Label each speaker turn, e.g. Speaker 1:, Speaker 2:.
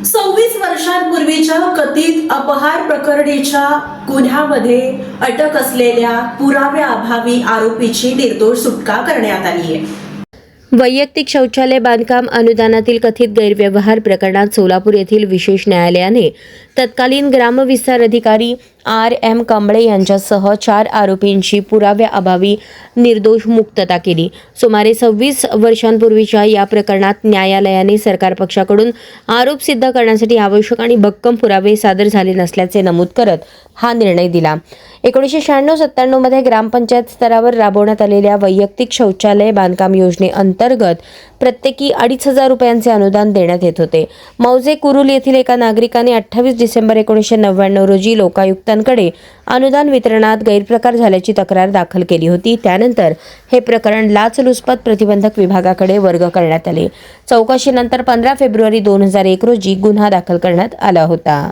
Speaker 1: 26 वर्षांपूर्वीच्या कथित अपहार प्रकरणीच्या गुन्ह्यामध्ये अटक असलेल्या पुराव्याअभावी आरोपीची निर्दोष सुटका करण्यात आली आहे।
Speaker 2: वैयक्तिक शौचालय बांधकाम अनुदानातील कथित गैरव्यवहार प्रकरणात सोलापूर येथील विशेष न्यायालयाने तत्कालीन ग्रामविस्तार अधिकारी R.M. कांबळे यांच्यासह 4 आरोपींची पुराव्याअभावी निर्दोष मुक्तता केली। सुमारे 26 वर्षांपूर्वीच्या या प्रकरणात न्यायालयाने सरकार पक्षाकडून आरोप सिद्ध करण्यासाठी आवश्यक आणि भक्कम पुरावे सादर झाले नसल्याचे नमूद करत हा निर्णय दिला। 1996-97 मध्ये ग्रामपंचायत स्तरावर राबवण्यात आलेल्या वैयक्तिक शौचालय बांधकाम योजनेअंतर्गत प्रत्येकी 2,500 रुपयांचे अनुदान देण्यात येत होते। मौजे कुरुल येथील एका नागरिकाने 28 डिसेंबर 1999 रोजी लोकायुक्तांकडे अनुदान वितरणात गैरप्रकार झाल्याची तक्रार दाखल केली होती। त्यानंतर हे प्रकरण लाचलुचपत प्रतिबंधक विभागाकडे वर्ग करण्यात आले। चौकशीनंतर 15 फेब्रुवारी 2001 रोजी गुन्हा दाखल करण्यात आला होता।